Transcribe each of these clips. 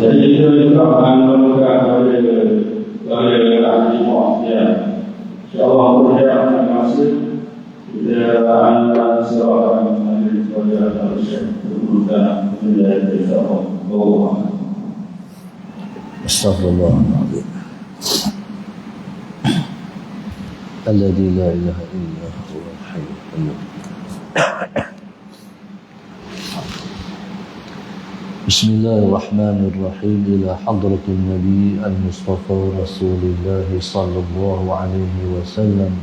Jadi kita juga mengamalkan dari ahli ya. InsyaAllah berjaya masih kita akan seorang ahli wajah harusnya berguna menjadi insyaAllah. Astaghfirullahaladzim. Alladzi la ilaha illa huwal hayyul qayyum. Bismillahirrahmanirrahim. Ila hadratin Nabi al-Mustafa Rasulullah sallallahu alaihi wasallam.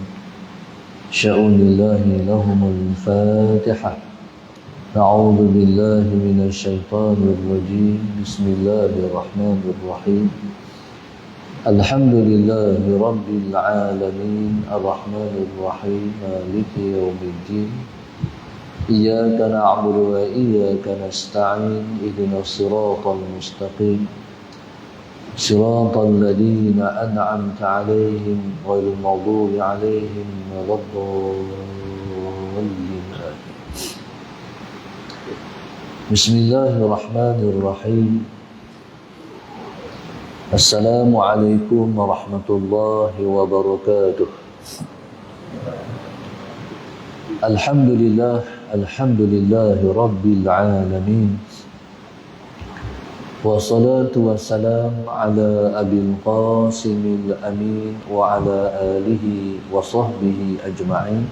Sya'unillahi lahumul Fatihah. A'udzu billahi minasy syaithanir rajim. Bismillahirrahmanirrahim. Alhamdulillahi rabbil alamin. Arrahmanir rahim. Maliki yaumiddin. Iyyaka na'budu wa iyyaka nasta'in. Ihdinas siratal mustaqim. Siratal ladzina an'amta 'alaihim ghairil maghdubi 'alaihim waladdallin. Bismillahirrahmanirrahim. Assalamualaikum warahmatullahi wabarakatuh. Alhamdulillahi rabbil alamin. Wassalatu wassalamu ala abil qasimil amin wa ala alihi wa sahbihi ajma'in.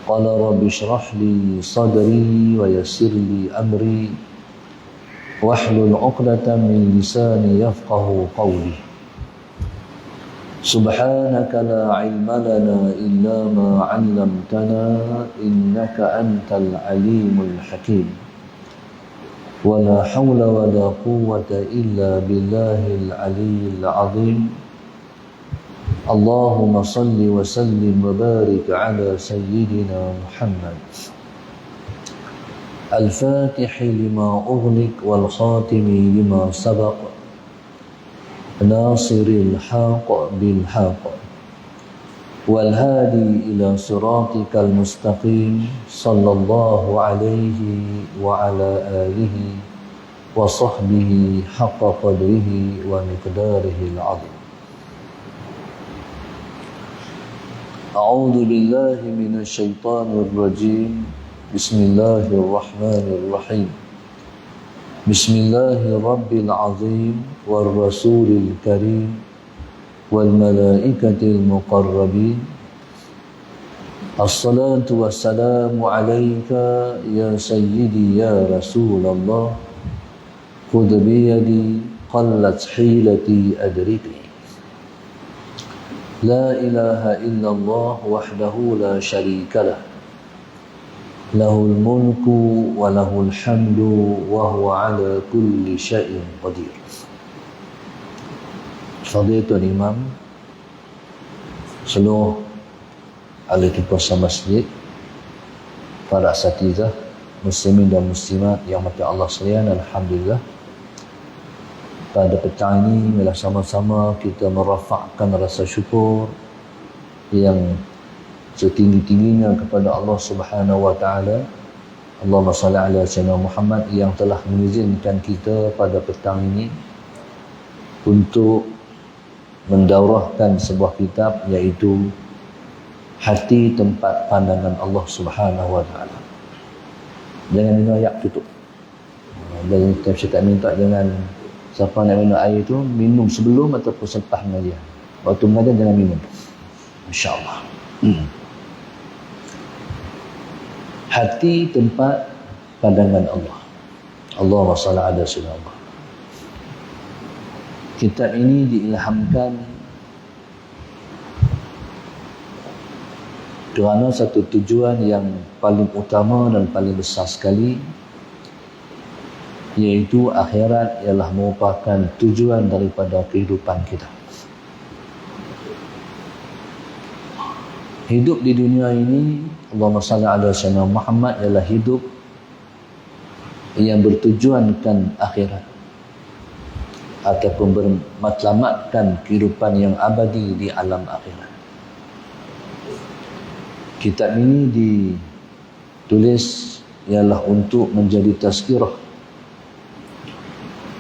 Qala rabbi shrah li sadri wa yassir li amri wahlul 'uqdatam min lisani yafqahu qawli. Subhanaka la 'ilma lana illa ma 'allamtana innaka antal alimul hakim. Wa la hawla wa la quwwata illa billahil aliyyil 'azim. Allahumma salli wa sallim wa barik ala sayyidina Muhammad al-fatihi lima ughliq wal khatimi lima sabaq nasiril haqq bil haqq wal hadi ila siratikal mustaqim sallallahu alaihi wa ala alihi wa sahbihi haqqa qadrihi wa miqdarihi al-'azim. A'udzu billahi minasy syaithanir rajim. Bismillahirrahmanirrahim. Bismillahirabbil azim war rasulil karim wal malaikatil muqarrabin. Assalatu wassalamu alayka ya sayyidi ya Rasulullah. Khudh bi yadi qallat hilati adrikni. La ilaha illallah wahdahu la syarika lah. Lahul mulku wa lahul hamdu wa huwa ala kulli syai'in qadir. Fadilatul Imam, seluruh ahli kuasa masjid, para asatizah, muslimin dan muslimat yang mati Allah sekalian, alhamdulillah. Pada petang ini, marilah sama-sama kita merafakkan rasa syukur yang setinggi-tingginya kepada Allah Subhanahu wa taala. Allahumma salli ala sayyidina Muhammad yang telah mengizinkan kita pada petang ini untuk mendaurahkan sebuah kitab, iaitu Hati Tempat Pandangan Allah Subhanahu wa taala. Jangan minum air tutup. Dan saya tak minta jangan siapa nak minum air itu minum sebelum ataupun selepas mengajian. Waktu mengajian jangan minum. InsyaAllah. Hati Tempat Pandangan Allah. Allahumma salli ala sayyidina Muhammad. Kitab ini diilhamkan kerana satu tujuan yang paling utama dan paling besar sekali, iaitu akhirat ialah merupakan tujuan daripada kehidupan kita. Hidup di dunia ini, Allahumma salli ala sayyidina Muhammad, ialah hidup yang bertujuankan akhirat ataupun bermatlamatkan kehidupan yang abadi di alam akhirat. Kitab ini ditulis ialah untuk menjadi tazkirah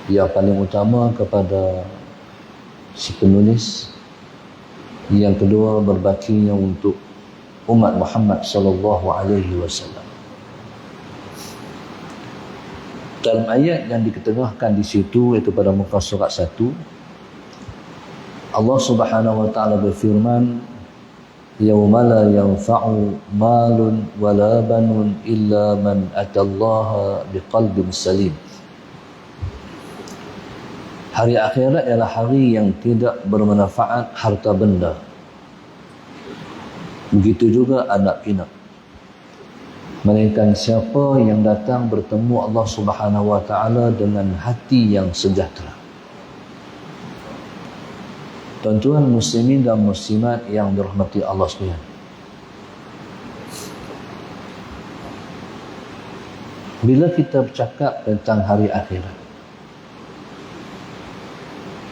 yang paling utama kepada si penulis, yang kedua berbaktinya untuk umat Muhammad sallallahu alaihi wasallam. Dalam ayat yang diketengahkan di situ, iaitu pada muka surat 1, Allah Subhanahu wa taala berfirman, yauma la yanfa'u malun wala banun illa man atallaha biqalbin salim. Hari akhirat ialah hari yang tidak bermanfaat harta benda, begitu juga anak pinak, melainkan siapa yang datang bertemu Allah Subhanahu wa taala dengan hati yang sejahtera. Tuan-tuan muslimin dan muslimat yang dirahmati Allah sekalian, bila kita bercakap tentang hari akhirat,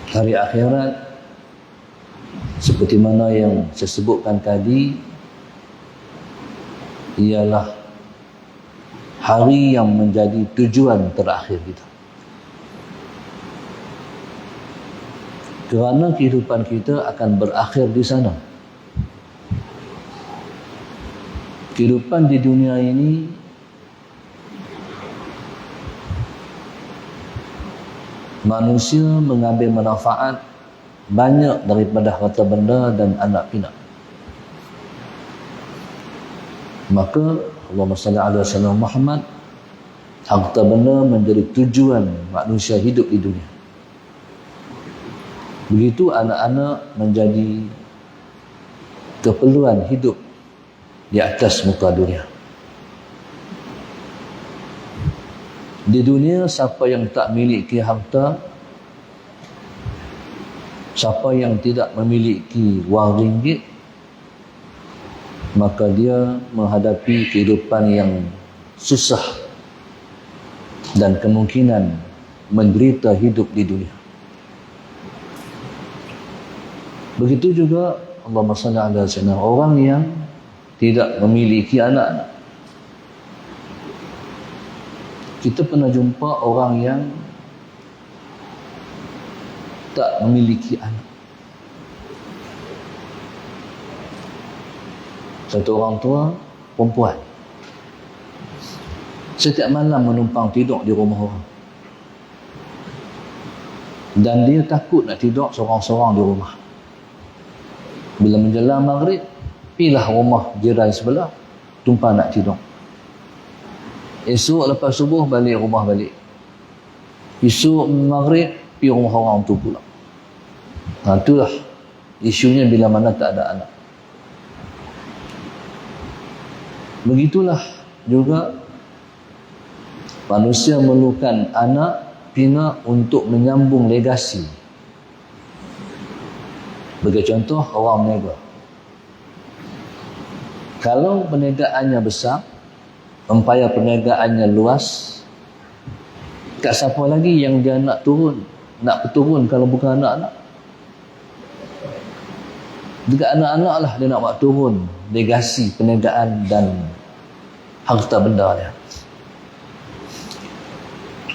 hari akhirat seperti mana yang saya sebutkan tadi, ialah hari yang menjadi tujuan terakhir kita. Kerana kehidupan kita akan berakhir di sana. Kehidupan di dunia ini manusia mengambil manfaat banyak daripada harta benda dan anak pinak. Maka Allahumma salli ala sayyidina Muhammad, harta benda menjadi tujuan manusia hidup di dunia. Begitu anak-anak menjadi keperluan hidup di atas muka dunia. Di dunia, siapa yang tak memiliki harta, siapa yang tidak memiliki wang ringgit, maka dia menghadapi kehidupan yang susah dan kemungkinan menderita hidup di dunia. Begitu juga Allahumma salli ala sayyidina, orang yang tidak memiliki anak-anak. Kita pernah jumpa orang yang tak memiliki anak. Satu orang tua perempuan, setiap malam menumpang tidur di rumah orang, dan dia takut nak tidur seorang-seorang di rumah. Bila menjelang maghrib, pilah rumah jiran sebelah, tumpang nak tidur. Esok lepas subuh balik rumah balik. Esok maghrib pergi rumah orang tu pula. Itulah isunya bila mana tak ada anak. Begitulah juga manusia memerlukan anak pinak untuk menyambung legasi. Bagi contoh, orang berniaga. Kalau perniagaannya besar, empayar perniagaannya luas, tak siapa lagi yang dia nak turun kalau bukan anak-anak. Dekat anak-anak lah dia nak buat turun legasi perniagaan dan harta benda dia.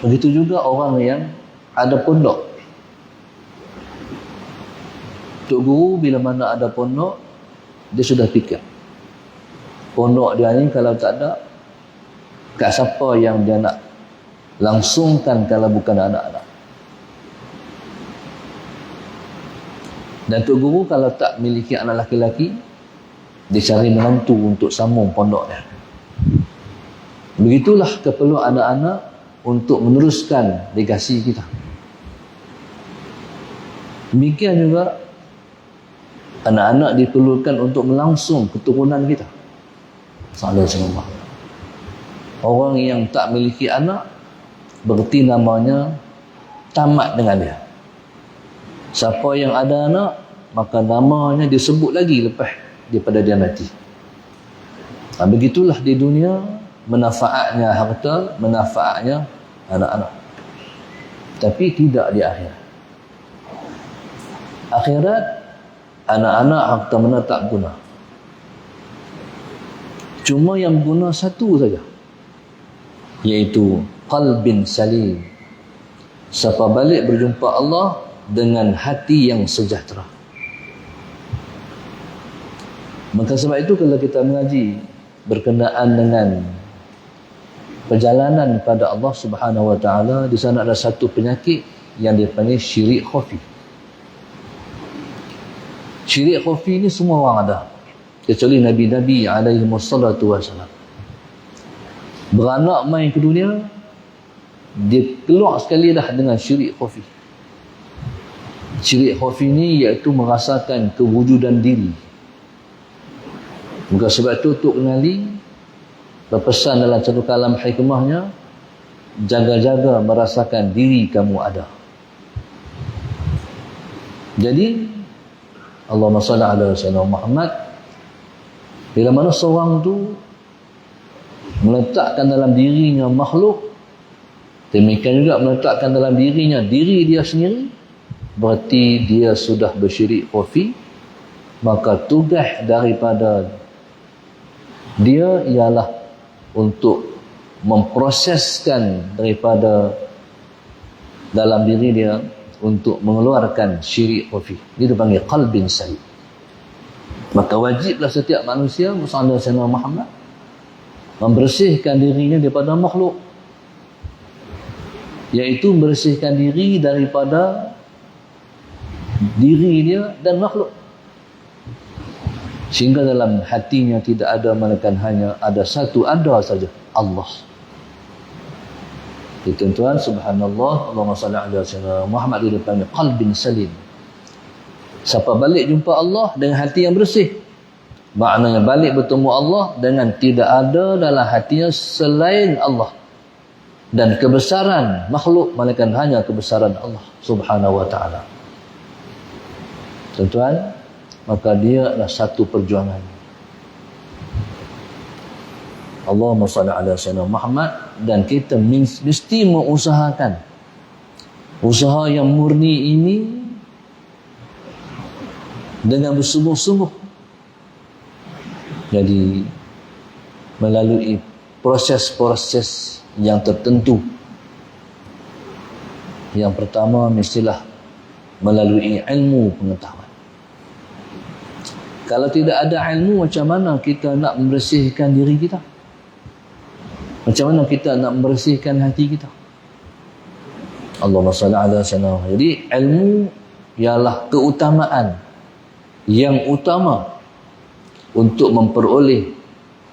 Begitu juga orang yang ada pondok. Tok Guru bila mana ada pondok, dia sudah fikir, pondok dia ni kalau tak ada, kat siapa yang dia nak langsungkan kalau bukan anak-anak. Dan Tok Guru kalau tak miliki anak laki-laki, dia cari menantu untuk sambung pondok dia. Begitulah keperluan anak-anak untuk meneruskan legasi kita. Demikian juga anak-anak diperlukan untuk melangsung keturunan kita. Sallallahu. Orang yang tak memiliki anak, berarti namanya tamat dengan dia. Siapa yang ada anak, maka namanya disebut lagi lepas daripada dia mati. Begitulah di dunia, manfaatnya harta, manfaatnya anak-anak. Tapi tidak di akhirat. Akhirat, anak-anak harta benda tak guna. Cuma yang guna satu saja, iaitu qalbin salim, Siapa balik berjumpa Allah dengan hati yang sejahtera. Maka sebab itu kalau kita mengaji berkenaan dengan perjalanan pada Allah Subhanahu wa taala, di sana ada satu penyakit yang dipanggil syirik khafi. Syirik khafi ni semua orang ada, kecuali nabi-nabi alaihi wassalatu wassalam. Beranak main ke dunia, dia keluar sekali dah dengan syirik khafi. Syirik khafi ni iaitu merasakan kewujudan diri. Maka sebab itu Tok Kenali berpesan dalam satu kalam hikmahnya, jaga-jaga merasakan diri kamu ada. Jadi Allahumma salli ala sayyidina Muhammad, bila mana seorang tu meletakkan dalam dirinya makhluk, demikian juga meletakkan dalam dirinya diri dia sendiri, berarti dia sudah bersyirik khafi. Maka tugas daripada dia ialah untuk memproseskan daripada dalam diri dia untuk mengeluarkan syirik khafi. Dia dipanggil qalbin salim. Maka wajiblah setiap manusia bersama Sayyidina Muhammad membersihkan dirinya daripada makhluk, iaitu membersihkan diri daripada diri dia dan makhluk, sehingga dalam hatinya tidak ada melainkan hanya ada satu, ada saja, Allah. Tuan-tuan, subhanallah, Allahumma salli ala sayyidina Muhammad, dia dipanggil qalbin salim. Siapa balik jumpa Allah dengan hati yang bersih, maknanya balik bertemu Allah dengan tidak ada dalam hatinya selain Allah dan kebesaran makhluk, melainkan hanya kebesaran Allah subhanahu wa ta'ala. Tuan-tuan, maka dia adalah satu perjuangan. Allahumma salli ala sayyidina Muhammad. Dan kita mesti mengusahakan usaha yang murni ini dengan bersungguh-sungguh. Jadi melalui proses-proses yang tertentu. Yang pertama mestilah melalui ilmu pengetahuan. Kalau tidak ada ilmu, macam mana kita nak membersihkan diri kita? Macam mana kita nak membersihkan hati kita? Allahumma salli ala sayyidina. Jadi ilmu ialah keutamaan yang utama untuk memperoleh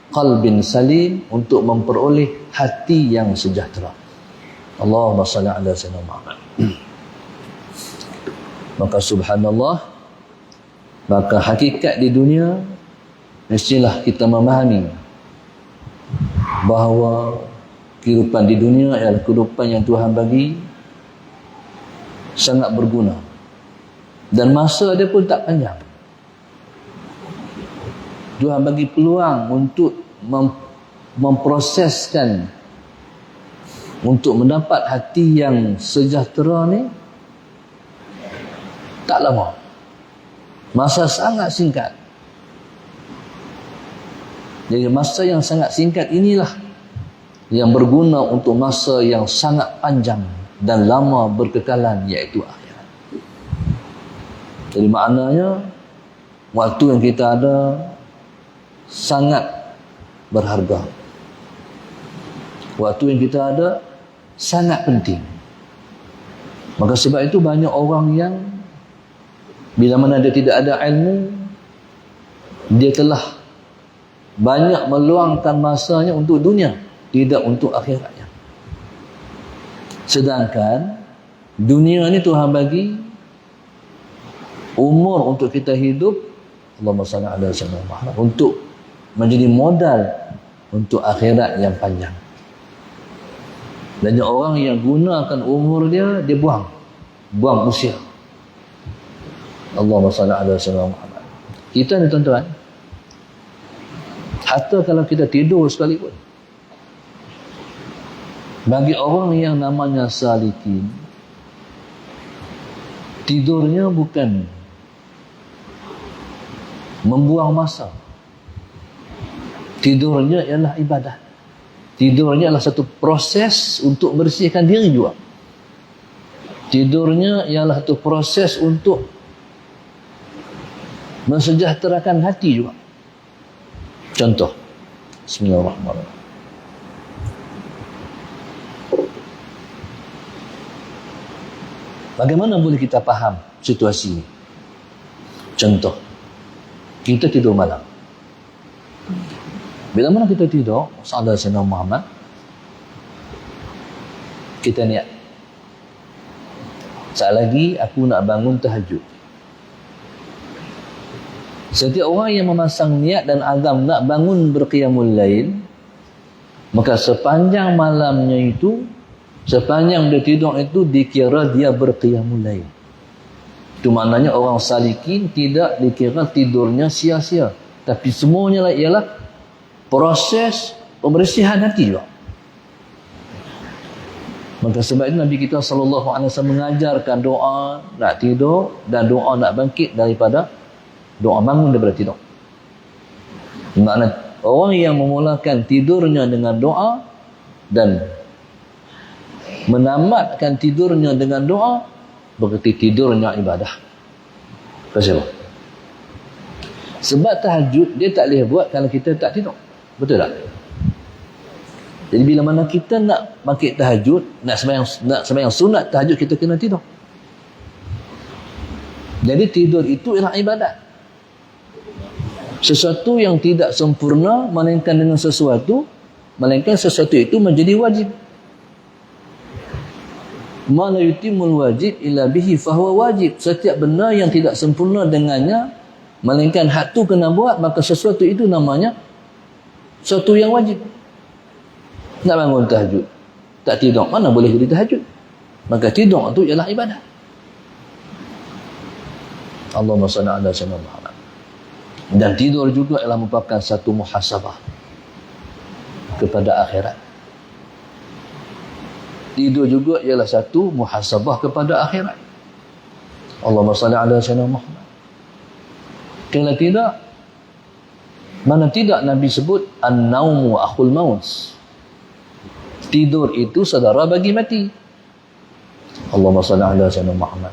qalbin salim, untuk memperoleh hati yang sejahtera. Allahumma salli ala sayyidina Muhammad. Maka subhanallah, maka hakikat di dunia mestilah kita memahami bahawa kehidupan di dunia ialah kehidupan yang Tuhan bagi sangat berguna, dan masa dia pun tak panjang. Tuhan bagi peluang untuk memproseskan untuk mendapat hati yang sejahtera ni tak lama, masa sangat singkat. Jadi masa yang sangat singkat inilah yang berguna untuk masa yang sangat panjang dan lama berkekalan, iaitu akhirat. Jadi maknanya waktu yang kita ada sangat berharga. Waktu yang kita ada sangat penting. Maka sebab itu banyak orang yang bila mana dia tidak ada ilmu, dia telah banyak meluangkan masanya untuk dunia, tidak untuk akhiratnya. Sedangkan dunia ni Tuhan bagi umur untuk kita hidup, Allahumma salli ala sayyidina Muhammad, untuk menjadi modal untuk akhirat yang panjang. Banyak orang yang gunakan umur dia buang usia. Allahumma salli ala sayyidina Muhammad. Kita ni tuan-tuan, hatta kalau kita tidur sekalipun, bagi orang yang namanya salikin, tidurnya bukan membuang masa. Tidurnya ialah ibadah. Tidurnya adalah satu proses untuk membersihkan diri juga. Tidurnya ialah tu proses untuk mensejahterakan hati juga. Contoh, Bismillahirrahmanirrahim. Bagaimana boleh kita faham situasi ini? Contoh, kita tidur malam. Bila mana kita tidur, Sallallahu Alaihi Muhammad, kita niat, saat lagi aku nak bangun tahajud. Setiap orang yang memasang niat dan azam nak bangun berqiyamul lail, maka sepanjang malamnya itu, sepanjang dia tidur itu, dikira dia berqiyamul lail. Itu maknanya orang salikin tidak dikira tidurnya sia-sia, tapi semuanya ialah proses pembersihan hati juga. Maka sebab itu Nabi kita SAW mengajarkan doa nak tidur dan doa nak bangkit daripada doa bangun daripada tidur. Maknanya orang yang memulakan tidurnya dengan doa dan menamatkan tidurnya dengan doa, berarti tidurnya ibadah. Kenapa? Sebab tahajud dia tak boleh buat kalau kita tak tidur. Betul tak? Jadi bila mana kita nak bangkit tahajud, nak sembahyang sunat tahajud, kita kena tidur. Jadi tidur itu ialah ibadat. Sesuatu yang tidak sempurna melainkan dengan sesuatu, melainkan sesuatu itu menjadi wajib. Ma la yutimul wajib illa bihi fahuwa wajib. Setiap benda yang tidak sempurna dengannya, melainkan hak tu kena buat, maka sesuatu itu namanya sesuatu yang wajib. Nak bangun tahajud, tak tidur, mana boleh jadi tahajud? Maka tidur itu ialah ibadah. Allahumma salli ala sayyidina Muhammad. Dan tidur juga ialah merupakan satu muhasabah kepada akhirat. Tidur juga ialah satu muhasabah kepada akhirat. Allahumma salli ala sayyidina Muhammad. Kalau tidak, mana tidak Nabi sebut an-naumu akhul maut. Tidur itu saudara bagi mati. Allahumma salli ala sayyidina Muhammad.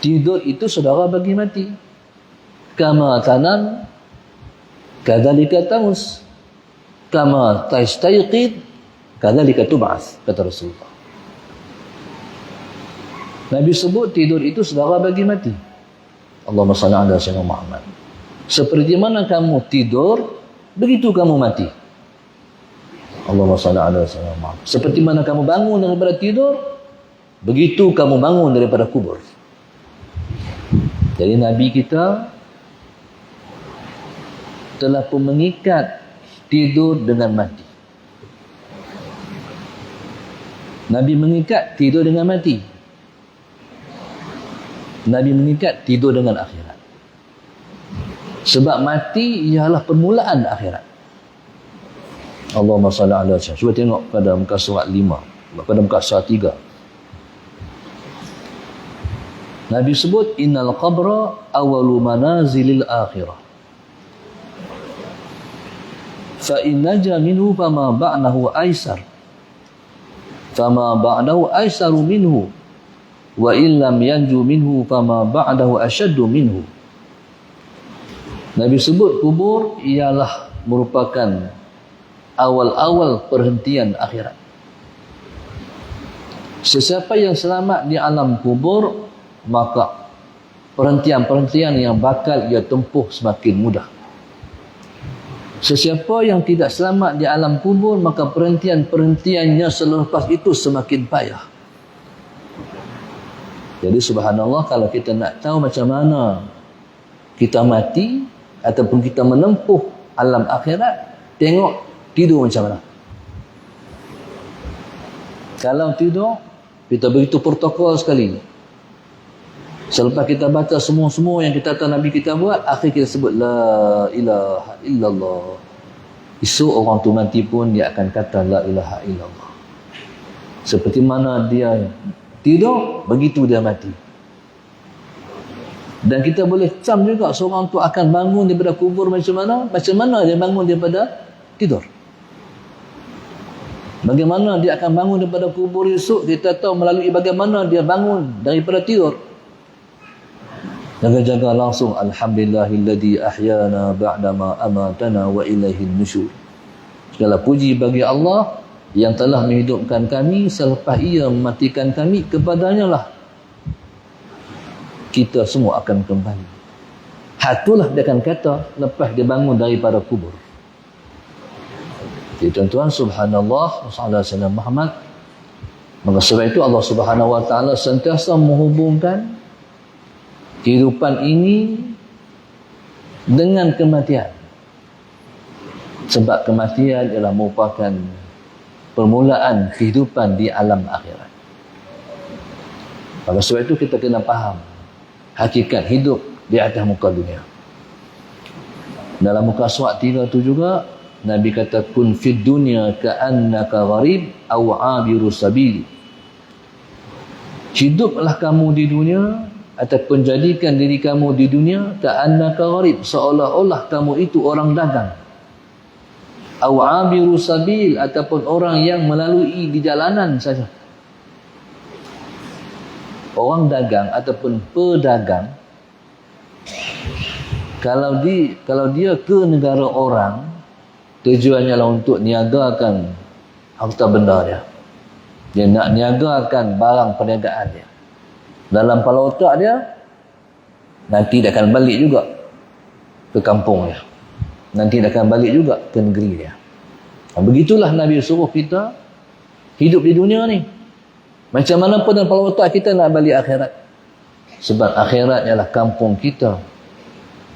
Tidur itu saudara bagi mati. Kama tanam kadzalika tamus. Kama tastayqid kadzalika tub'ats, kata Rasulullah. Nabi sebut tidur itu saudara bagi mati. Allahumma salli ala sayyidina Muhammad. Seperti mana kamu tidur, begitu kamu mati. Allahumma salli ala sayyidina Muhammad. Seperti mana kamu bangun daripada tidur, begitu kamu bangun daripada kubur. Jadi Nabi kita telah pun mengikat tidur dengan mati. Nabi mengikat tidur dengan mati. Nabi mengikat tidur dengan akhirat. Sebab mati ialah permulaan akhirat. Allahumma salli ala sayyidina. Cuba tengok pada muka surat 5, pada muka surat 3. Nabi sebut innal qabra awalu manazilil akhirah. Fa in naja minhu fama ba'dahu aisar. Fama ba'dahu aisaru minhu. Wa in lam yanju minhu fama ba'dahu ashaddu minhu. Nabi sebut kubur ialah merupakan awal-awal perhentian akhirat. Sesiapa yang selamat di alam kubur, maka perhentian-perhentian yang bakal ia tempuh semakin mudah. Sesiapa yang tidak selamat di alam kubur, maka perhentian-perhentiannya selepas itu semakin payah. Jadi subhanallah, kalau kita nak tahu macam mana kita mati ataupun kita menempuh alam akhirat, tengok tidur macam mana. Kalau tidur, kita begitu protokol sekali. Selepas kita baca semua-semua yang kita tahu Nabi kita buat, akhir kita sebut la ilaha illallah. Esok orang tu mati pun dia akan kata la ilaha illallah. Seperti mana dia tidur, begitu dia mati. Dan kita boleh cam juga seorang tu akan bangun daripada kubur macam mana dia bangun daripada tidur. Bagaimana dia akan bangun daripada kubur esok, kita tahu melalui bagaimana dia bangun daripada tidur. Jaga-jaga langsung, alhamdulillahilladzi ahyana ba'dama amatana wa ilaihin nusyur. Segala puji bagi Allah yang telah menghidupkan kami selepas ia mematikan kami, kepadanya lah kita semua akan kembali. Itulah dia akan kata lepas dia bangun daripada kubur. Jadi tuan-tuan, subhanallah, sallallahu Muhammad. Maka sebab itu Allah Subhanahu wa taala sentiasa menghubungkan kehidupan ini dengan kematian. Sebab kematian ialah merupakan permulaan kehidupan di alam akhirat. Maka sebab itu kita kena faham hakikat hidup di atas muka dunia. Dalam muka surat 3 itu juga Nabi kata, kun fid dunya ka'annaka gharib aw 'abiru sabil. Hiduplah kamu di dunia ataupun jadikan diri kamu di dunia ka'annaka gharib, seolah-olah kamu itu orang dagang. Aw 'abiru sabil, ataupun orang yang melalui di jalanan saja. Orang dagang ataupun pedagang, kalau dia ke negara orang, tujuannya lah untuk niagakan harta benda dia. Dia nak niagakan barang perniagaan dia. Dalam kepala otak dia, nanti dia akan balik juga ke kampung dia. Nanti dia akan balik juga ke negeri dia. Begitulah Nabi suruh kita hidup di dunia ni. Macam mana pun dalam kepala otak kita nak balik akhirat. Sebab akhirat ialah kampung kita.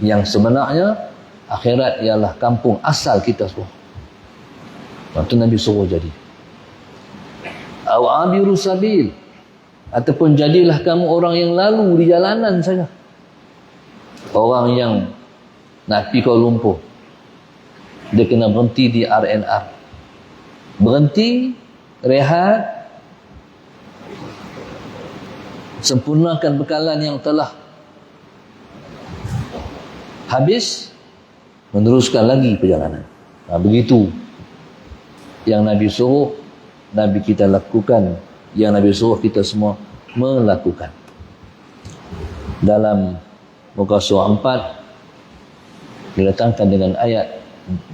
Yang sebenarnya akhirat ialah kampung asal kita semua. Itu Nabi suruh jadi. Aw 'abiru sabil, ataupun jadilah kamu orang yang lalu di jalanan saja. Orang yang nak pergi Kuala Lumpur, dia kena berhenti di RNR. Berhenti, rehat, sempurnakan bekalan yang telah habis, meneruskan lagi perjalanan. Begitu yang Nabi suruh, Nabi kita lakukan. Yang Nabi suruh kita semua melakukan. Dalam muka surah 4 didatangkan dengan ayat,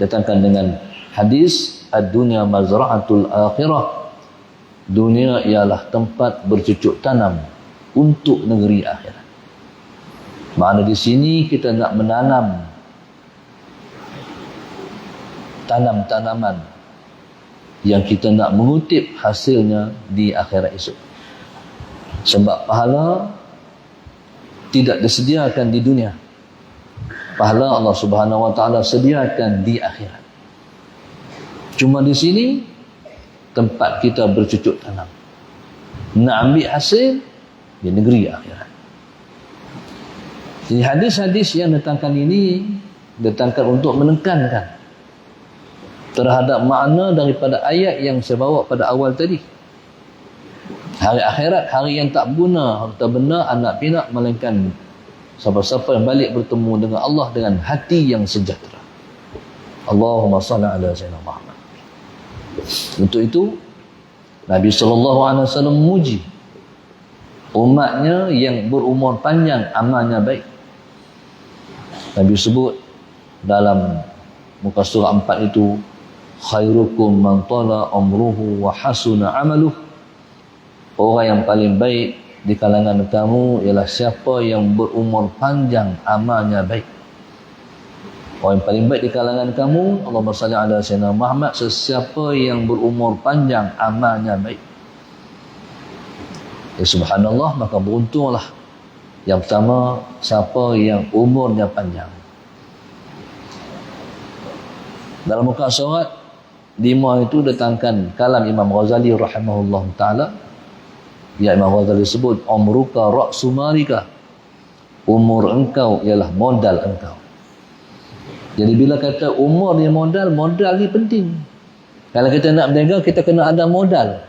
datangkan dengan hadis, ad-dunya mazra'atul akhirah. Dunia ialah tempat bercucuk tanam untuk negeri akhirat. Makna di sini kita nak menanam tanam-tanaman yang kita nak mengutip hasilnya di akhirat esok. Sebab pahala tidak disediakan di dunia. Pahala Allah Subhanahu wa taala sediakan di akhirat. Cuma di sini tempat kita bercucuk tanam. Nak ambil hasil di negeri akhirat. Jadi hadis-hadis yang datangkan ini datangkan untuk menekankan terhadap makna daripada ayat yang saya bawa pada awal tadi. Hari akhirat, hari yang tak guna harta benda, anak pinak, melainkan siapa-siapa yang balik bertemu dengan Allah dengan hati yang sejahtera. Allahumma salli ala sayyidina Muhammad. Untuk itu Nabi SAW memuji umatnya yang berumur panjang, amalnya baik. Nabi sebut dalam muka surah 4 itu, khairukum man tala umruhu wa hasuna amaluh. Orang yang paling baik di kalangan kamu ialah siapa yang berumur panjang, amalnya baik. Orang yang paling baik di kalangan kamu, Allahumma salli ala sayyidina Muhammad, sesiapa yang berumur panjang, amalnya baik. Ya subhanallah, maka beruntunglah. Yang pertama, siapa yang umurnya panjang. Dalam muka surat 5 itu datangkan kalam Imam Ghazali rahimahullah ta'ala. Ya, Imam Ghazali sebut, umruka ra'su malika. Umur engkau ialah modal engkau. Jadi bila kata umur ni modal, modal ni penting. Kalau kita nak berniaga, kita kena ada modal.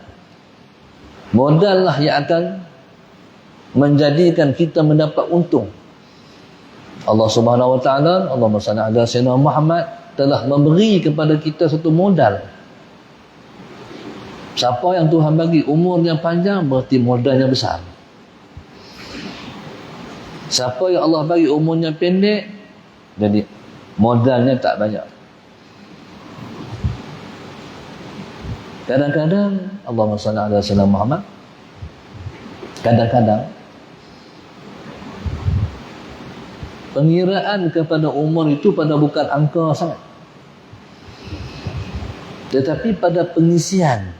Modal lah yang akan menjadikan kita mendapat untung. Allah Subhanahu wa taala, Allahumma salli ala sayyidina Muhammad, telah memberi kepada kita satu modal. Siapa yang Tuhan bagi umurnya panjang, berarti modalnya besar. Siapa yang Allah bagi umurnya pendek, jadi modalnya tak banyak. Kadang-kadang Allahumma salli ala sayyidina Muhammad, kadang-kadang pengiraan kepada umur itu pada bukan angka sangat, tetapi pada pengisian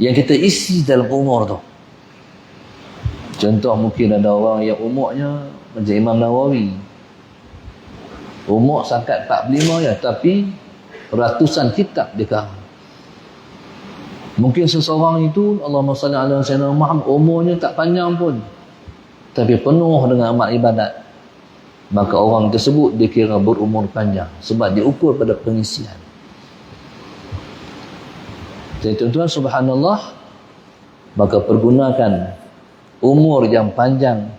yang kita isi dalam umur tu. Contoh, mungkin ada orang yang umurnya macam Imam Nawawi, umur setakat 45 ya, tapi ratusan kitab dia karang. Mungkin seseorang itu, Allahumma salli ala sayyidina Muhammad, umurnya tak panjang pun, tapi penuh dengan amal ibadat. Maka orang tersebut dikira berumur panjang sebab diukur pada pengisian. Jadi tuan-tuan, subhanallah, maka pergunakan umur yang panjang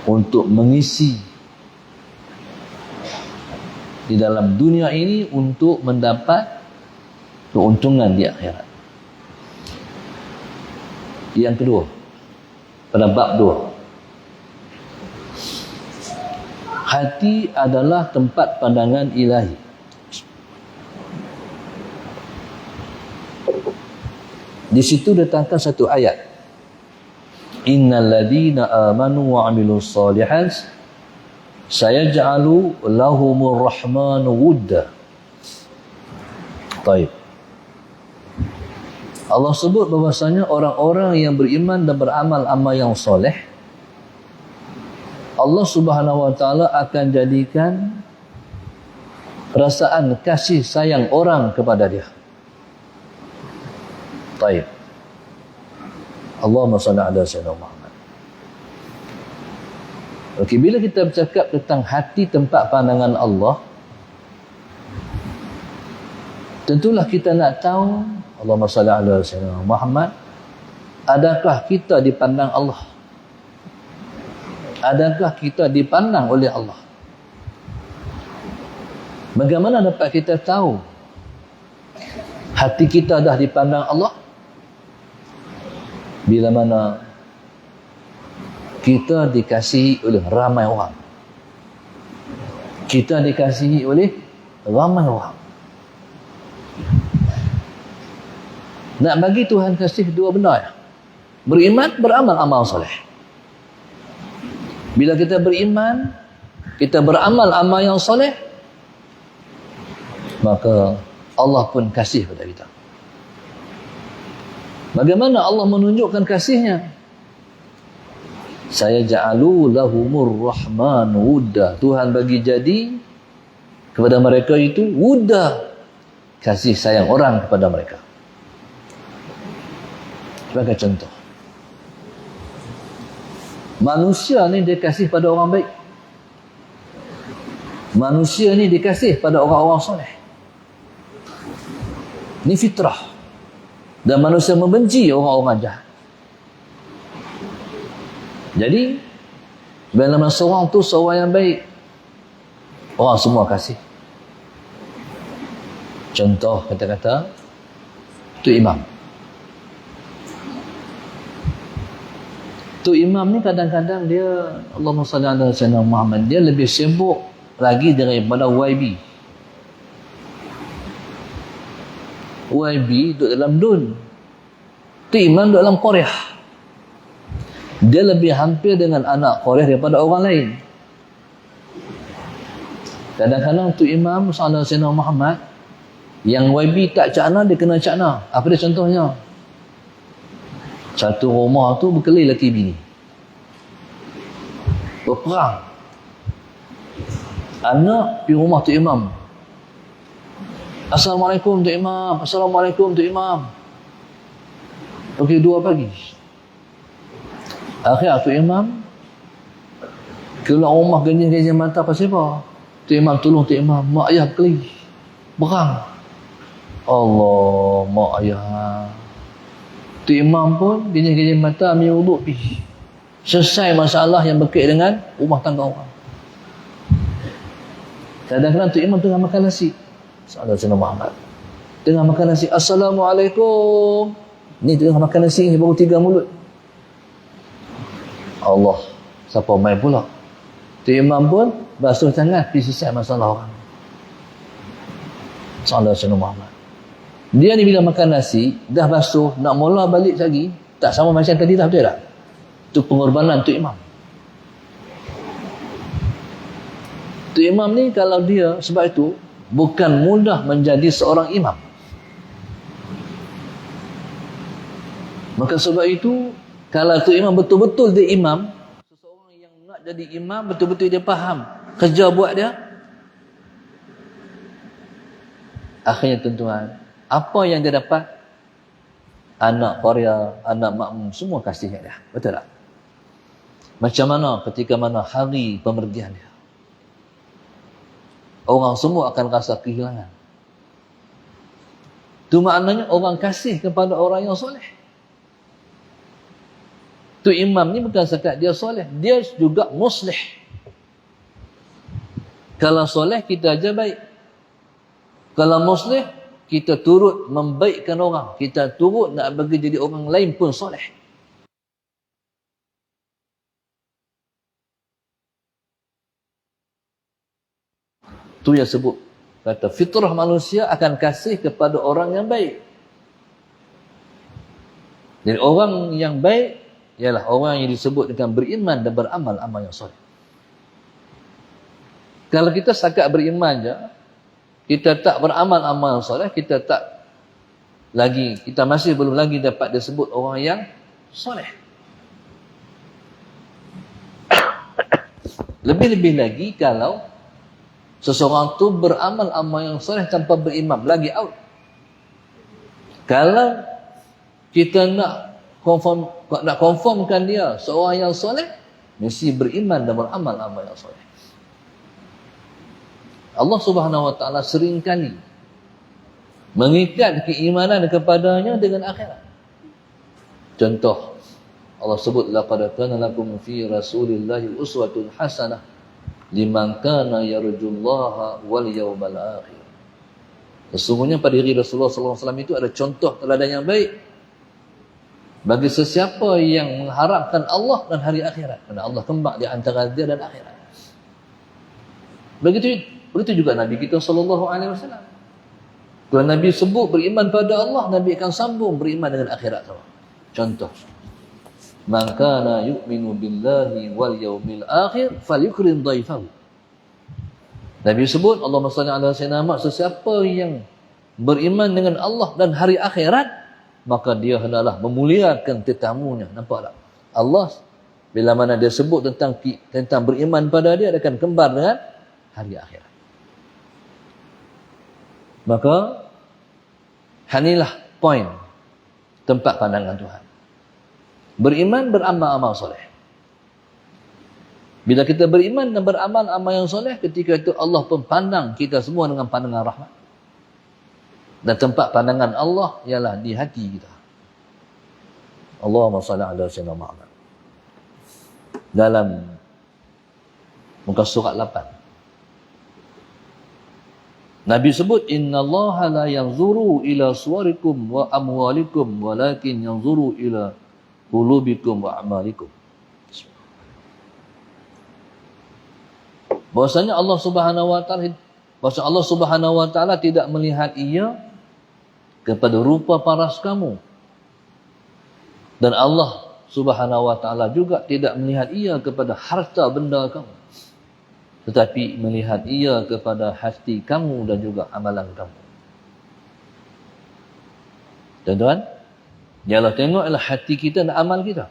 untuk mengisi di dalam dunia ini untuk mendapat keuntungan di akhirat. Yang kedua, pada bab 2, hati adalah tempat pandangan ilahi. Di situ datangkan satu ayat, innal ladzina amanu wa amilus solihat sayaj'alu lahumur rahmanu wudda. Baik. Allah sebut bahwasanya orang-orang yang beriman dan beramal amal yang soleh, Allah Subhanahu wa taala akan jadikan perasaan kasih sayang orang kepada dia. Baik. Allahumma salli ala sayyidina Muhammad. Okey, bila kita bercakap tentang hati tempat pandangan Allah, tentulah kita nak tahu, Allahumma salli ala sayyidina Muhammad, adakah kita dipandang Allah? Adakah kita dipandang oleh Allah? Bagaimana dapat kita tahu hati kita dah dipandang Allah? Bila mana kita dikasihi oleh ramai orang. Kita dikasihi oleh ramai orang. Nak bagi Tuhan kasih dua benda ya. Beriman, beramal amal soleh. Bila kita beriman, kita beramal amal yang soleh, maka Allah pun kasih pada kita. Bagaimana Allah menunjukkan kasihnya? Saya ja'alu lahumur rahman wudda. Tuhan bagi jadi kepada mereka itu wudda, kasih sayang orang kepada mereka. Sebagai contoh, manusia ni dikasih pada orang baik. Manusia ni dikasih pada orang-orang soleh. Ini fitrah. Dan manusia membenci orang-orang jahat. Jadi bila mana seorang tu seorang yang baik, orang semua kasih. Contoh kata-kata tu imam. Tu imam ni kadang-kadang dia, Allahumma salli ala sayyidina Muhammad, dia lebih sibuk lagi daripada YB. YB duduk dalam dun, tu imam duduk dalam Korea. Dia lebih hampir dengan anak Korea daripada orang lain. Kadang-kadang tu imam sallallahu alaihi wasallam Muhammad, yang YB tak cakna, dia kena cakna. Apa dia contohnya? Satu rumah tu berkelahi laki bini, berperang. Anak pergi rumah tu imam, Assalamualaikum tu imam, Assalamualaikum tu imam. Pukul 2 pagi. Akhir tu imam keluar rumah genjing-genjing mata pasal apa? Tu imam tolong tu imam, mak ayah berkelahi, berang. Allah, mak ayah. Tu imam pun genjing-genjing mata, ambil wuduk pergi. Selesai masalah yang berkait dengan rumah tangga orang. Kadang-kadang tu imam tengah makan nasi, Saudara Muhammad, Tengah makan nasi, Assalamualaikum. Ni tengah makan nasi ni baru 3 mulut. Allah, siapa main pula? Tu imam pun basuh tangan pergi selesai masalah orang. Sallallahu alaihi Muhammad. Dia ni bila makan nasi, dah basuh, nak mula balik lagi, tak sama macam tadi dah, betul tak? Itu pengorbanan tu imam. Tu imam ni kalau dia, sebab itu, bukan mudah menjadi seorang imam. Maka sebab itu, kalau tu imam betul-betul dia imam, seseorang yang nak jadi imam, betul-betul dia faham kerja buat dia, akhirnya tuan-tuan, apa yang dia dapat? Anak qaria, anak makmum, semua kasih dia. Betul tak? Macam mana ketika mana hari pemergian dia? Orang semua akan rasa kehilangan. Itu maknanya orang kasih kepada orang yang soleh. Tu imam ni bukan sekat dia soleh, dia juga muslih. Kalau soleh, kita aja baik. Kalau muslih, kita turut membaikkan orang. Kita turut nak bagi jadi orang lain pun soleh. Tu yang sebut. Kata fitrah manusia akan kasih kepada orang yang baik. Jadi orang yang baik ialah orang yang disebut dengan beriman dan beramal amal yang soleh. Kalau kita setakat beriman je, kita tak beramal amal soleh, kita tak lagi, kita masih belum lagi dapat disebut orang yang soleh. Lebih-lebih lagi kalau seseorang tu beramal amal yang soleh tanpa berimam, lagi out. Kalau kita nak confirmkan dia seorang yang soleh, mesti beriman dan beramal amal yang soleh. Allah Subhanahu Wa Taala seringkali mengikat keimanan kepadanya dengan akhirat. Contoh, Allah sebut laqad kana lakum fi rasulillahi uswatun hasanah liman kana yarjullaha wal yawmal akhir. Sesungguhnya pada diri Rasulullah sallallahu alaihi wasallam itu ada contoh teladan yang baik bagi sesiapa yang mengharapkan Allah dan hari akhirat. Kerana Allah kembang di antara dia dan akhirat. Begitu juga Nabi kita sallallahu alaihi wasallam. Kalau Nabi sebut beriman pada Allah, Nabi akan sambung beriman dengan akhirat. Contoh, man kana yu'minu billahi wal yawmil akhir falyukrim dhaifahu. Nabi sebut, Allahumma salli ala sayyidina Muhammad, sesiapa yang beriman dengan Allah dan hari akhirat, maka dia hendaklah memuliakan tetamunya. Nampak tak? Allah bila mana dia sebut tentang beriman pada dia akan kembar dengan hari akhirat. Maka inilah poin tempat pandangan Tuhan. Beriman, beramal amal soleh. Bila kita beriman dan beramal amal yang soleh, ketika itu Allah pun pandang kita semua dengan pandangan rahmat. Dan tempat pandangan Allah ialah di hati kita. Allahumma salli ala sayyidina Muhammad. Dalam muka surat 8. Nabi sebut, innallaha la yanzuru ila suwarikum wa amwalikum walakin yanzuru ila qulubikum wa a'malikum. Bahwasanya Allah Subhanahu wa taala tidak melihat ia kepada rupa paras kamu. Dan Allah Subhanahu wa taala juga tidak melihat ia kepada harta benda kamu. Tetapi melihat ia kepada hati kamu dan juga amalan kamu. Tuan-tuan, yang Allah tengok adalah hati kita dan amal kita.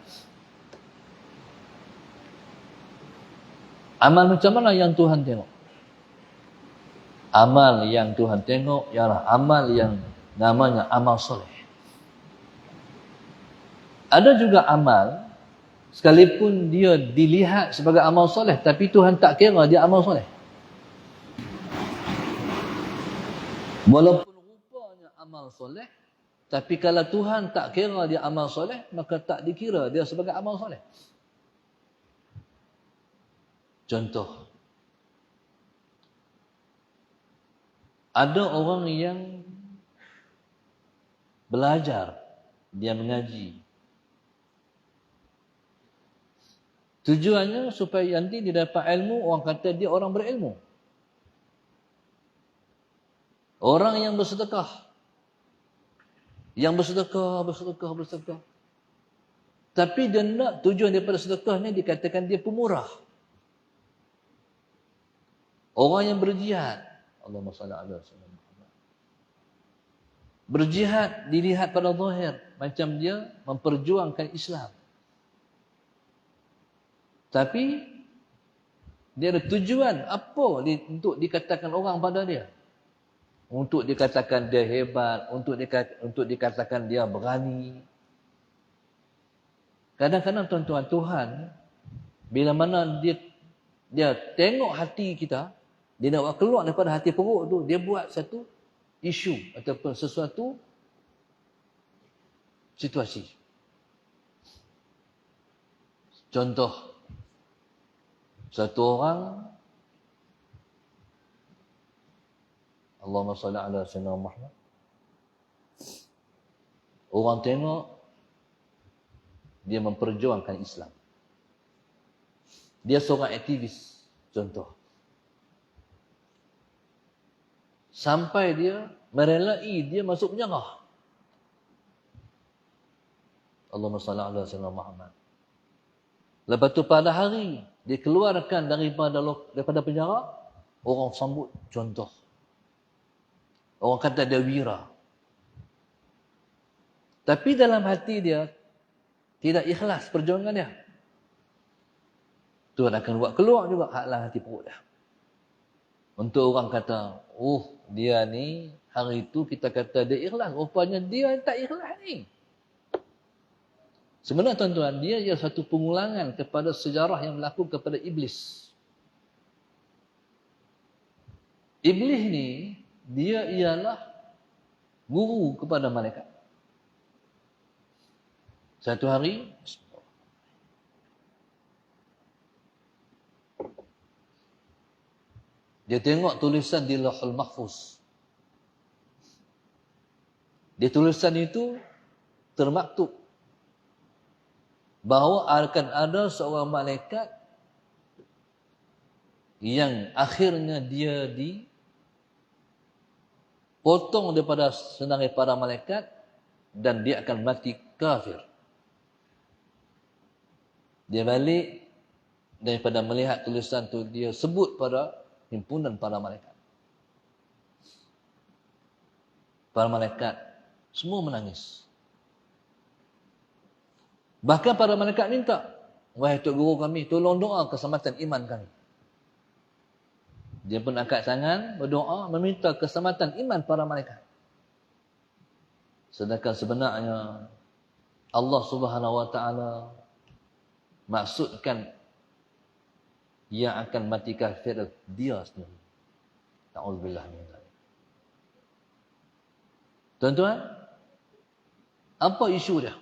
Amal macam mana yang Tuhan tengok? Amal yang Tuhan tengok ialah amal yang namanya amal soleh. Ada juga amal, sekalipun dia dilihat sebagai amal soleh, tapi Tuhan tak kira dia amal soleh. Walaupun rupanya amal soleh, tapi kalau Tuhan tak kira dia amal soleh, maka tak dikira dia sebagai amal soleh. Contoh, ada orang yang belajar, dia mengaji. Tujuannya supaya nanti dia dapat ilmu, orang kata dia orang berilmu. Orang yang bersedekah. Yang bersedekah. Tapi dia nak tujuan daripada sedekah ni dikatakan dia pemurah. Orang yang berjihad. Allahumma salli ala Muhammad. Berjihad dilihat pada zahir. Macam dia memperjuangkan Islam. Tapi dia ada tujuan apa untuk dikatakan orang pada dia. Untuk dikatakan dia hebat, untuk dikatakan dia berani. Kadang-kadang tuan-tuan, Tuhan bila mana dia tengok hati kita, dia nak keluar daripada hati perut tu, dia buat satu isu ataupun sesuatu situasi. Contoh, satu orang, Allahumma salli ala sayyidina Muhammad, orang tengok dia memperjuangkan Islam. Dia seorang aktivis, contoh. Sampai dia merelai dia masuk penjara. Allahumma salli ala sayyidina Muhammad. Lepas tu pada hari dikeluarkan daripada penjara, orang sambut contoh. Orang kata dia wira. Tapi dalam hati dia tidak ikhlas perjuangan dia. Tuhan akan buat keluar juga haklah hati perut dia. Untuk orang kata, oh dia ni hari itu kita kata dia ikhlas, rupanya dia tak ikhlas ni. Sebenarnya tuan-tuan, dia ialah satu pengulangan kepada sejarah yang berlaku kepada Iblis. Iblis ni, dia ialah guru kepada malaikat. Satu hari, dia tengok tulisan di Lauhul Mahfuz. Di tulisan itu termaktub bahawa akan ada seorang malaikat yang akhirnya dia dipotong daripada senarai para malaikat dan dia akan mati kafir. Dia balik daripada melihat tulisan tu, dia sebut pada himpunan para malaikat. Para malaikat semua menangis. Bahkan para malaikat minta, wahai Tok Guru kami, tolong doa keselamatan iman kami. Dia pun angkat tangan, berdoa, meminta keselamatan iman para malaikat. Sedangkan sebenarnya Allah Subhanahu Wa Taala maksudkan yang akan mati kafir dia sendiri. Ta'udzubillah min dzalik. Tuan-tuan, apa isu dia?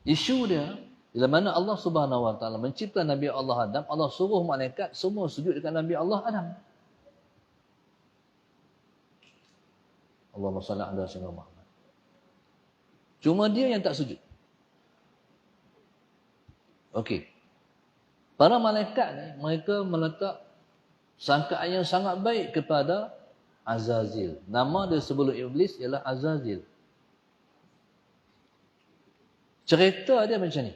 Isu dia, bila mana Allah Subhanahu Wa Taala mencipta Nabi Allah Adam, Allah suruh malaikat semua sujud dekat Nabi Allah Adam. Allahumma salli ala sayyidina Muhammad. Cuma dia yang tak sujud. Okey. Para malaikat ni, mereka meletak sangkaan yang sangat baik kepada Azazil. Nama dia sebelum Iblis ialah Azazil. Cerita dia macam ni.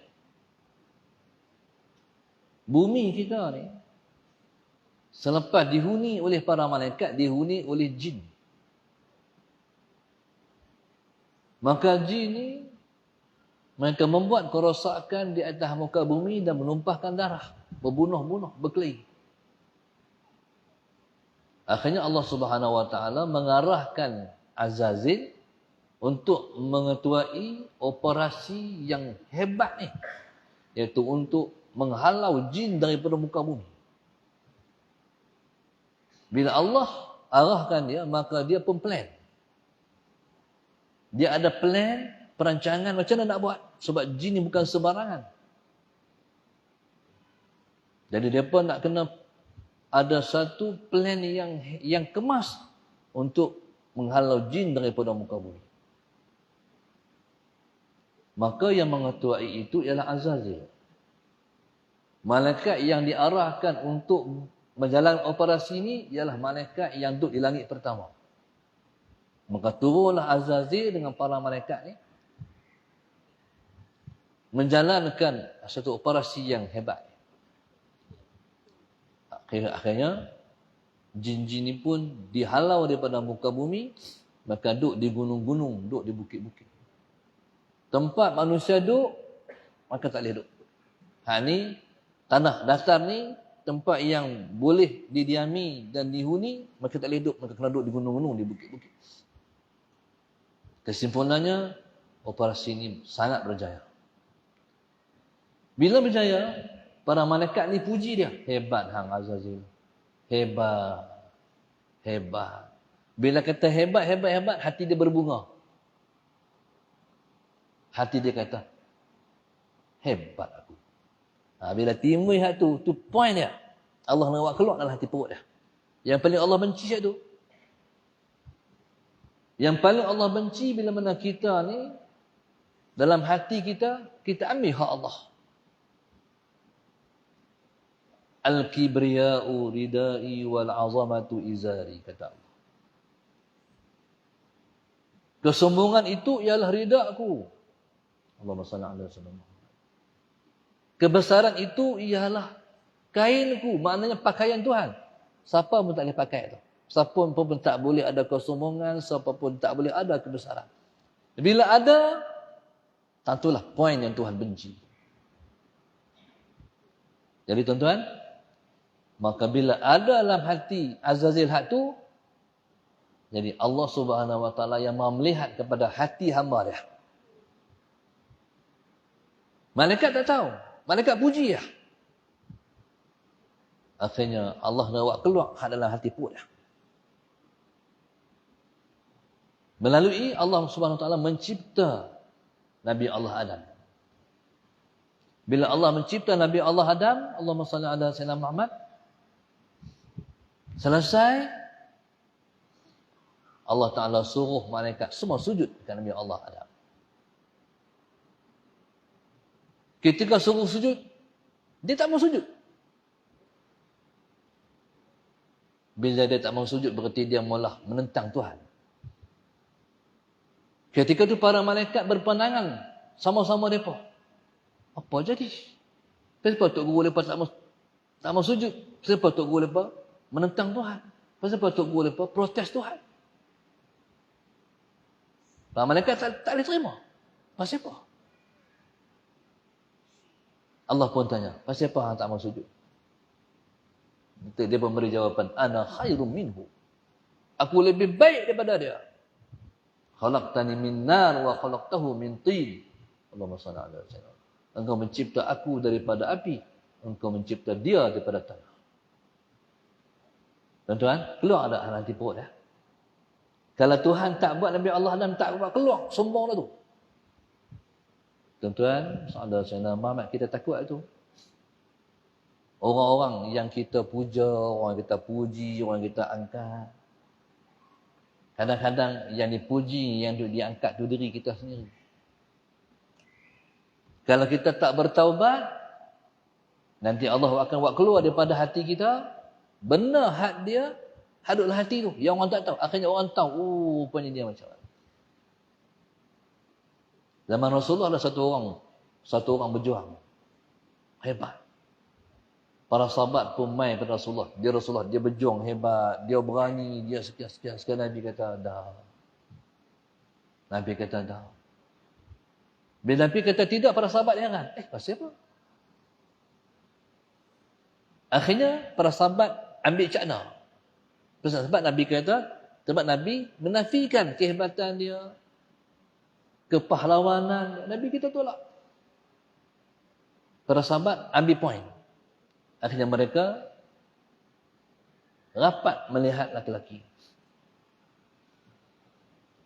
Bumi kita ni, selepas dihuni oleh para malaikat, dihuni oleh jin. Maka jin ni, mereka membuat kerosakan di atas muka bumi dan menumpahkan darah. Berbunuh-bunuh, berkelahi. Akhirnya Allah Subhanahu Wa Taala mengarahkan Azazil untuk mengetuai operasi yang hebat ni. Iaitu untuk menghalau jin daripada muka bumi. Bila Allah arahkan dia, maka dia pun plan. Dia ada plan, perancangan macam mana nak buat. Sebab jin ni bukan sembarangan. Jadi dia pun nak kena ada satu plan yang kemas untuk menghalau jin daripada muka bumi. Maka yang mengetuai itu ialah Azazil. Malaikat yang diarahkan untuk menjalankan operasi ini ialah malaikat yang duduk di langit pertama. Maka turunlah Azazil dengan para malaikat ni menjalankan satu operasi yang hebat. Akhirnya jin-jin ni pun dihalau daripada muka bumi, maka duduk di gunung-gunung, duduk di bukit-bukit. Tempat manusia duduk, maka tak boleh duduk. Ni tanah datar ni, tempat yang boleh didiami dan dihuni, maka tak boleh duduk, maka kena duduk di gunung-gunung, di bukit-bukit. Kesimpulannya, operasi ini sangat berjaya. Bila berjaya, para malaikat ni puji dia. Hebat hang Azazil. Hebat. Hebat. Bila kata hebat, hebat, hebat, hati dia berbunga. Hati dia kata, hebat aku. Bila timbul hati tu point dia. Allah nak buat keluar dalam hati perut dia. Yang paling Allah benci tu. Yang paling Allah benci bila mana kita ni, dalam hati kita, kita ambil hak Allah. Al-kibriya'u ridai wal-azamatu izari, kata Allah. Kesombongan itu ialah ridaku. Allahumma salli ala sallam. Kebesaran itu ialah kainku, maknanya pakaian Tuhan. Siapa pun tak boleh pakai itu. Siapa pun tak boleh ada kesombongan, siapa pun tak boleh ada kebesaran. Bila ada, tentulah poin yang Tuhan benci. Jadi tuan-tuan, maka bila ada dalam hati Azazil hak tu, jadi Allah Subhanahu Wa Taala yang melihat kepada hati hamba dia. Malaikat tak tahu. Malaikat puji dia. Akhirnya Allah nak buat keluar hak dalam hati perut dia. Melalui Allah Subhanahu Wa Taala mencipta Nabi Allah Adam. Bila Allah mencipta Nabi Allah Adam, Allahumma salli ala sayyidina Muhammad, selesai, Allah Ta'ala suruh malaikat semua sujud kepada Nabi Allah Adam. Ketika suruh sujud, dia tak mau sujud. Bila dia tak mau sujud, berarti dia mula menentang Tuhan. Ketika itu para malaikat berpandangan sama-sama mereka. Apa jadi? Kenapa Tok Guru mereka tak mau sujud? Kenapa Tok Guru mereka menentang Tuhan? Kenapa Tok Guru mereka protes Tuhan? Para malaikat tak boleh terima. Pasal apa? Allah pun tanya, pasal apa hang tak mau sujud? Dia pun beri jawapan, ana khairum minhu. Aku lebih baik daripada dia. Khalaqtani min nar wa khalaqtahu min tin. Allahumma salli ala sayyidina. Engkau mencipta aku daripada api, engkau mencipta dia daripada tanah. Tuan-tuan, keluar ada hati perut ya. Kalau Tuhan tak buat Nabi Allah Adam tak buat keluar, sombong dah tu. Tuan-tuan, saudara saudara Muhammad, kita takut itu. Orang-orang yang kita puja, orang kita puji, orang kita angkat. Kadang-kadang yang dipuji, yang diangkat tu diri kita sendiri. Kalau kita tak bertaubat, nanti Allah akan buat keluar daripada hati kita, benar hak dia, hadutlah hati tu. Yang orang tak tahu. Akhirnya orang tahu, rupanya dia macam mana. Zaman Rasulullah ada satu orang berjuang. Hebat. Para sahabat pun main pada Rasulullah. Dia berjuang hebat. Dia berani. Dia sekian-sekian. Sekarang Nabi kata, dah. Nabi kata, dah. Bila Nabi kata tidak, para sahabat heran. Pasal apa? Akhirnya, para sahabat ambil cakna. Sebab Nabi kata, sebab Nabi menafikan kehebatan dia, kepahlawanan. Nabi kita tolak. Para sahabat ambil poin. Akhirnya mereka rapat melihat laki-laki.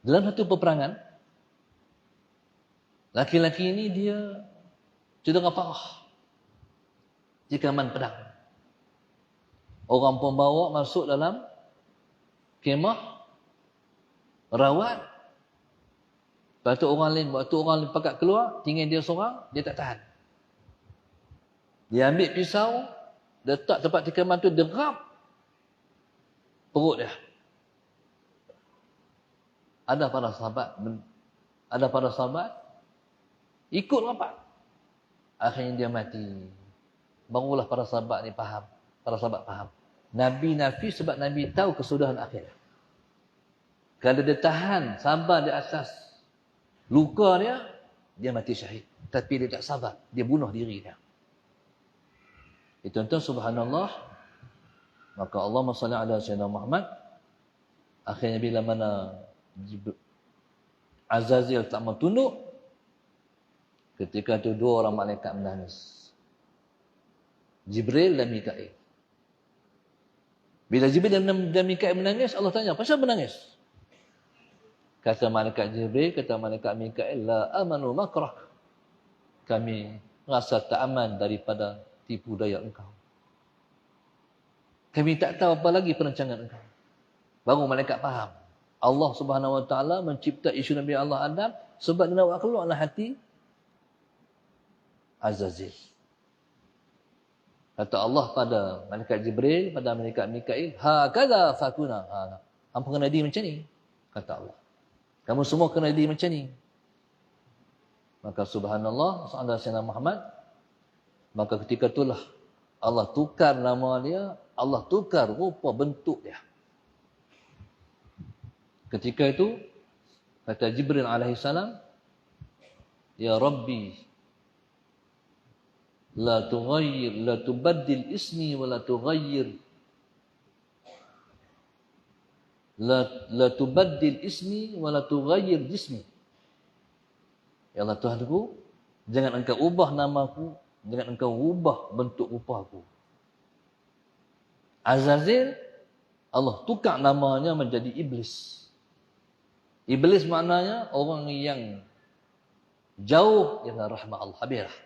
Dalam satu peperangan, laki-laki ini dia cedera parah. Jikaman pedang. Orang pembawa masuk dalam kemah. rawat. Lepas tu waktu orang lain pakat keluar, tinggal dia seorang, dia tak tahan. Dia ambil pisau, letak tempat tikaman tu, derap perut dia. Ada para sahabat ikut rapat. Akhirnya dia mati. Barulah para sahabat ni faham. Para sahabat faham. Nabi nafi sebab Nabi tahu kesudahan akhir. Kalau dia tahan, sabar di atas luka dia mati syahid. Tapi dia tak sabar, dia bunuh diri dia. Tuan-tuan, subhanallah. Maka Allahumma salli ala Sayyidina Muhammad. Akhirnya bila mana Azazil tak mau tunduk, ketika itu 2 orang malaikat menangis. Jibril dan Mikail. Bila Jibril dan Mikail menangis, Allah tanya, "Pasal menangis?" Kata malaikat Jibril, kata malaikat Mikail, "La amanu makrah." Kami rasa tak aman daripada tipu daya engkau. Kami tak tahu apa lagi perancangan engkau. Baru malaikat faham. Allah Subhanahu Wa Taala mencipta isu Nabi Allah Adam sebab dia nak keluarlah hati Azazil. Kata Allah pada malaikat Jibril, pada malaikat Mikail, "Hakadha fakuna." Hampa kena di macam ni, kata Allah. Kamu semua kena di macam ni. Maka subhanallah, sallallahu alaihi Muhammad, maka ketika itulah Allah tukar nama dia, Allah tukar rupa bentuk dia. Ketika itu kata Jibril alaihi salam, "Ya Rabbi, la tughayyir, la tubaddil ismi wa la tughayyir. La tubaddil ismi wa la tughayyir jismi." Ya Allah Tuhanku, jangan engkau ubah namaku, jangan engkau ubah bentuk rupaku. Azazil, Allah tukar namanya menjadi iblis. Iblis maknanya orang yang jauh dari rahmat Allah. Habislah.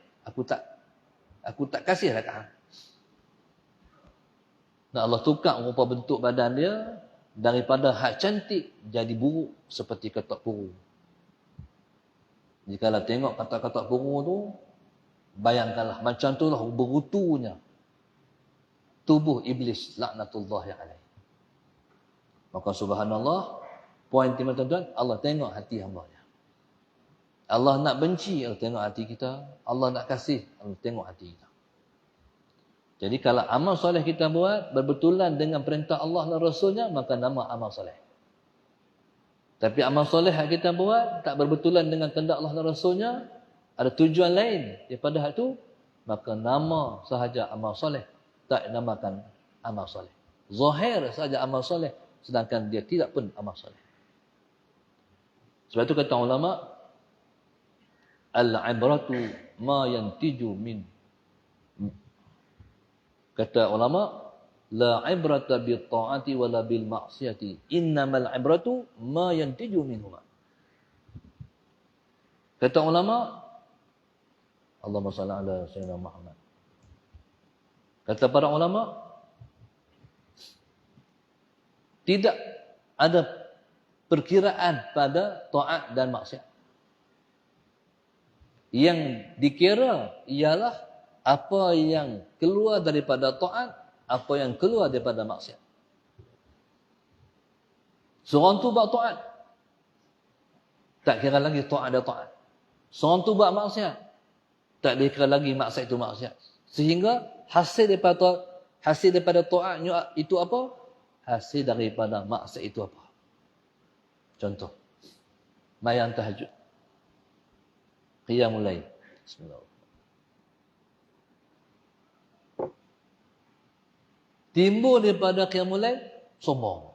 Aku tak kasih dah kat. Dan Allah tukar rupa bentuk badan dia daripada hak cantik jadi buruk seperti katak puru. Jikalau tengok katak-katak puru tu, bayangkanlah macam itulah berutunya tubuh iblis laknatullahi alaihi. Maka subhanallah, poin tuan-tuan, Allah tengok hati hamba-Nya. Allah nak benci, Allah tengok hati kita. Allah nak kasih, Allah tengok hati kita. Jadi kalau amal soleh kita buat berbetulan dengan perintah Allah dan Rasulnya, maka nama amal soleh. Tapi amal soleh yang kita buat tak berbetulan dengan kehendak Allah dan Rasulnya, ada tujuan lain daripada hal itu, maka nama sahaja amal soleh, tak dinamakan amal soleh. Zahir sahaja amal soleh, sedangkan dia tidak pun amal soleh. Sebab itu kata ulama, al-ibratu ma yantiju min. Kata ulama, la ibrata bil ta'ati wala bil ma'siyati, innamal ibratu ma yantiju minhuma. Kata ulama, Allahumma salli ala sayyidina Muhammad. Kata para ulama, tidak ada perkiraan pada taat dan maksiat. Yang dikira ialah apa yang keluar daripada taat, apa yang keluar daripada maksiat. Seorang tu buat taat, tak kira lagi taat ada taat. Seorang tu buat maksiat, tak dikira lagi maksiat itu maksiat. Sehingga hasil daripada taatnya itu apa? Hasil daripada maksiat itu apa? Contoh, mayang tahajud, qiyamul lail. Bismillah. Timbul daripada qiyamul lail sombong,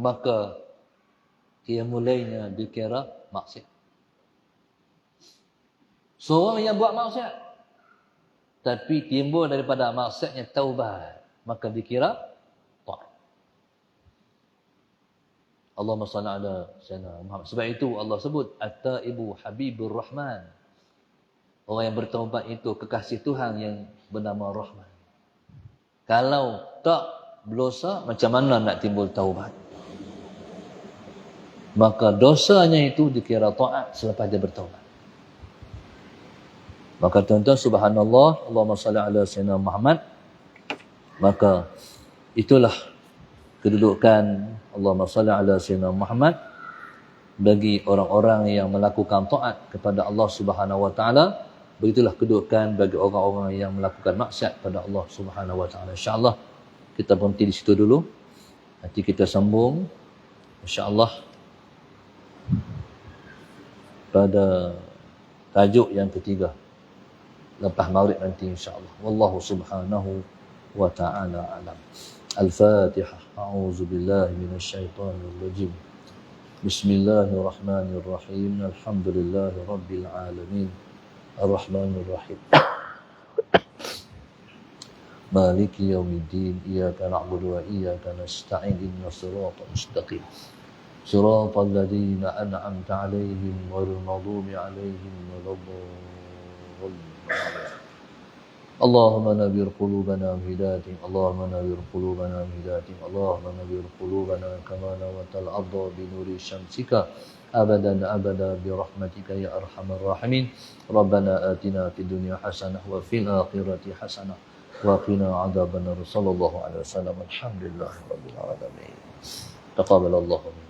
maka qiyamul lailnya dikira maksiat. Seorang yang buat maksiat tapi timbul daripada maksiatnya taubat, maka dikira taat. Allahumma salli ala sayyidina Muhammad. Sebab itu Allah sebut at-taibu habibur rahman. Orang yang bertaubat itu kekasih Tuhan yang bernama Rahman. Kalau tak berdosa, macam mana nak timbul taubat? maka dosanya itu dikira taat selepas dia bertaubat. Maka tuan-tuan, subhanallah, Allahumma salli ala sayyidina Muhammad, maka itulah kedudukan Allahumma salli ala sayyidina Muhammad bagi orang-orang yang melakukan taat kepada Allah Subhanahu wa taala. Begitulah kedudukan bagi orang-orang yang melakukan maksiat pada Allah Subhanahu wa taala. Insya-Allah kita berhenti di situ dulu. Nanti kita sambung insya-Allah pada tajuk yang ketiga lepas maghrib nanti insya-Allah. Wallahu subhanahu wa ta'ala alam. Al-Fatihah. A'udzu billahi minasyaitonir rajim. Bismillahirrahmanirrahim. Alhamdulillahi rabbil alamin. Ar-Rahmanir Rahim. Maliki yaumiddin. Iyyaka na'budu wa iyyaka nasta'in. Ihdinas siratal mustaqim. Siratal ladzina an'amta 'alaihim ghairil maghdubi 'alaihim waladdallin. Allahumma nawwir qulubana bihidayatik. Allahumma nawwir qulubana bihidayatik. Allahumma nawwir qulubana kama nawatal ardha bi nuri syamsika abadan abada bi rahmatika ya arhamar rahimin. Rabbana atina fid dunya hasanah wa fil akhirati hasanah wa qina adzabannar. Sallallahu alaihi wasallam. Alhamdulillahi rabbil alamin. Taqabbalallahu minkum.